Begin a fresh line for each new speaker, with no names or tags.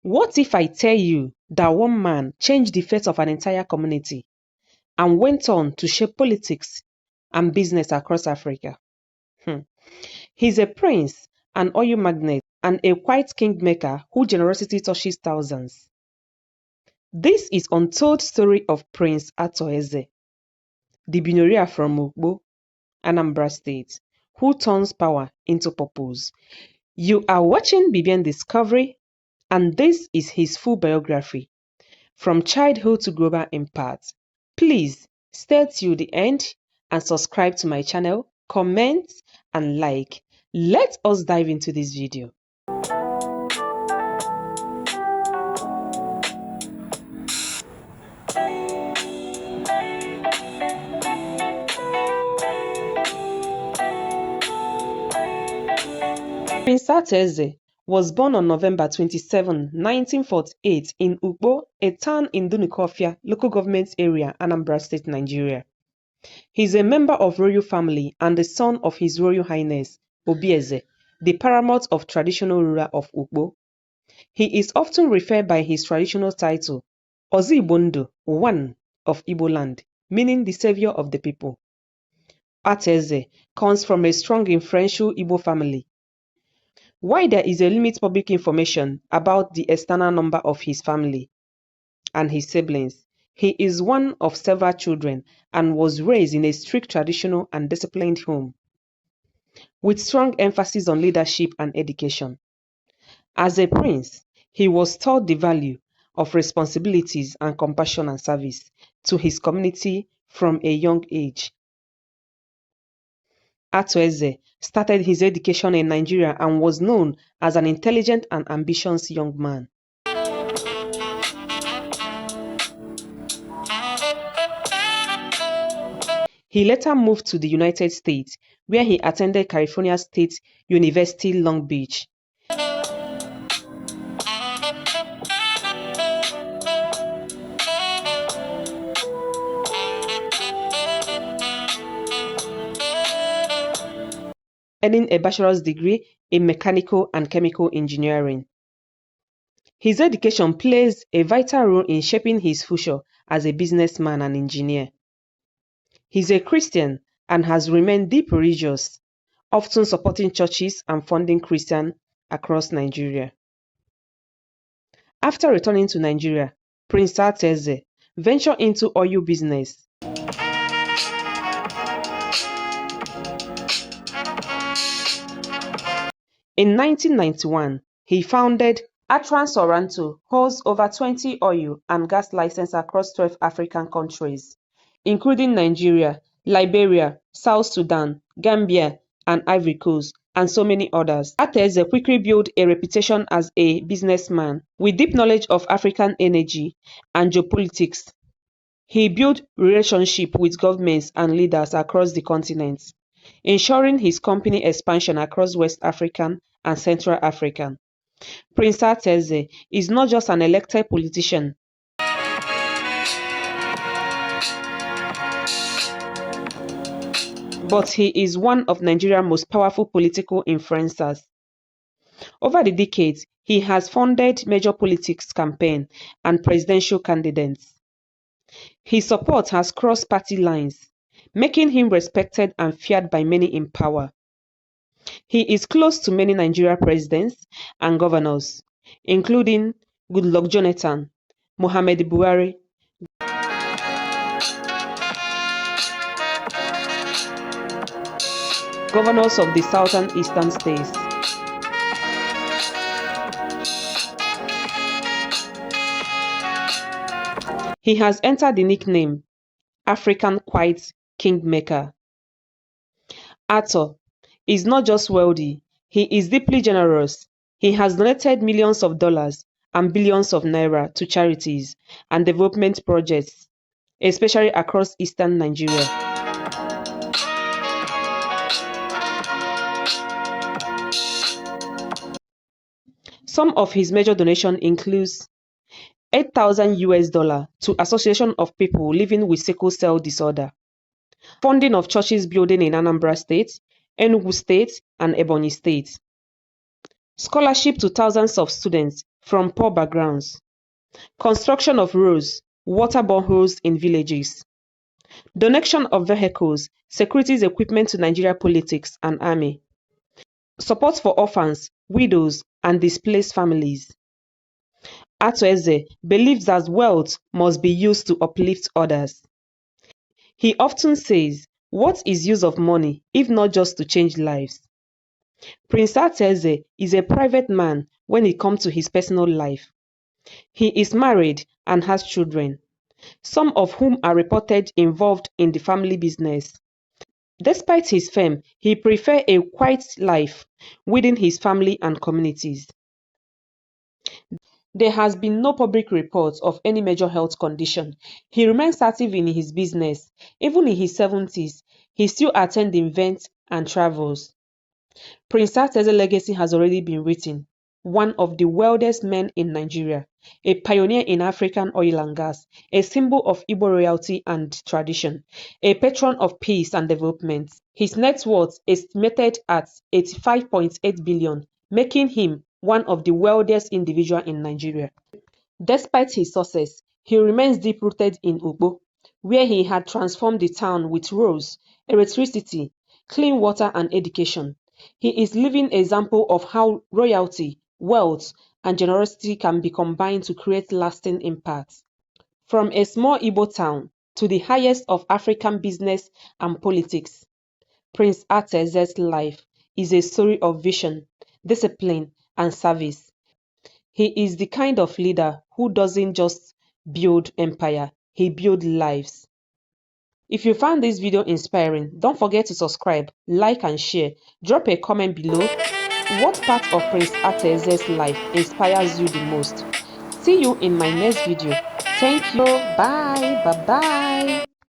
What if I tell you that one man changed the fate of an entire community and went on to shape politics and business across Africa? He's a prince, an oil magnate, and a quiet kingmaker whose generosity touches thousands. This is untold story of Prince Arthur Eze, the Billionaire from Igbo, Anambra State, who turns power into purpose. You are watching Bibian Discovery, and this is his full biography, from childhood to global impact. Please stay till the end and subscribe to my channel, comment and like. Let us dive into this video. Prince Arthur Eze was born on November 27, 1948 in Igbo, a town in Dunukofia, local government area, Anambra State, Nigeria. He is a member of royal family and the son of His Royal Highness Obi Eze, the paramount of traditional ruler of Igbo. He is often referred by his traditional title, Ozigbo, one of Igbo land, meaning the savior of the people. Arthur Eze comes from a strong influential Igbo family. While there is a limited public information about the external number of his family and his siblings, he is one of several children and was raised in a strict traditional and disciplined home, with strong emphasis on leadership and education. As a prince, he was taught the value of responsibilities and compassion and service to his community from a young age. Arthur Eze started his education in Nigeria and was known as an intelligent and ambitious young man. He later moved to the United States, where he attended California State University, Long Beach. Earning a bachelor's degree in mechanical and chemical engineering. His education plays a vital role in shaping his future as a businessman and engineer. He's a Christian and has remained deeply religious, often supporting churches and funding Christians across Nigeria. After returning to Nigeria, Prince Arthur Eze ventured into oil business. In 1991, he founded Atran Soranto, holds over 20 oil and gas licenses across 12 African countries, including Nigeria, Liberia, South Sudan, Gambia, and Ivory Coast, and so many others. Arthur Eze quickly built a reputation as a businessman with deep knowledge of African energy and geopolitics. He built relationships with governments and leaders across the continent, ensuring his company expansion across West African and Central Africa. Prince Arthur Eze is not just an elected politician, but he is one of Nigeria's most powerful political influencers. Over the decades, he has funded major politics campaigns and presidential candidates. His support has crossed party lines, making him respected and feared by many in power. He is close to many Nigerian presidents and governors, including Goodluck Jonathan, Muhammadu Buhari, governors of the southern eastern states. He has entered the nickname African Quiet Kingmaker. Arthur is not just wealthy, he is deeply generous. He has donated millions of dollars and billions of naira to charities and development projects, especially across eastern Nigeria. Some of his major donations includes $8,000 to Association of People Living with Sickle Cell Disorder, funding of churches building in Anambra State, Enugu State, and Ebonyi State, scholarship to thousands of students from poor backgrounds. Construction of roads, water boreholes in villages. Donation of vehicles, security equipment to Nigeria politics and army. Support for orphans, widows, and displaced families. Arthur Eze believes that wealth must be used to uplift others. He often says, "What is use of money if not just to change lives?" Prince Arthur Eze is a private man when it comes to his personal life. He is married and has children, some of whom are reported involved in the family business. Despite his fame, he prefers a quiet life within his family and communities. There has been no public report of any major health condition. He remains active in his business. Even in his 70s, he still attends events and travels. Prince Arthur Eze's legacy has already been written. One of the wealthiest men in Nigeria, a pioneer in African oil and gas, a symbol of Igbo royalty and tradition, a patron of peace and development. His net worth is estimated at 85.8 billion, making him one of the wealthiest individuals in Nigeria. Despite his success, he remains deep-rooted in Igbo, where he had transformed the town with roads, electricity, clean water and education. He is a living example of how royalty, wealth, and generosity can be combined to create lasting impact. From a small Igbo town to the highest of African business and politics, Prince Arthur Eze's life is a story of vision, discipline, and service. He is the kind of leader who doesn't just build empire, he builds lives. If you found this video inspiring, don't forget to subscribe, like and share. Drop a comment below. What part of Prince Arthur Eze's life inspires you the most? See you in my next video. Thank you. Bye. Bye-bye.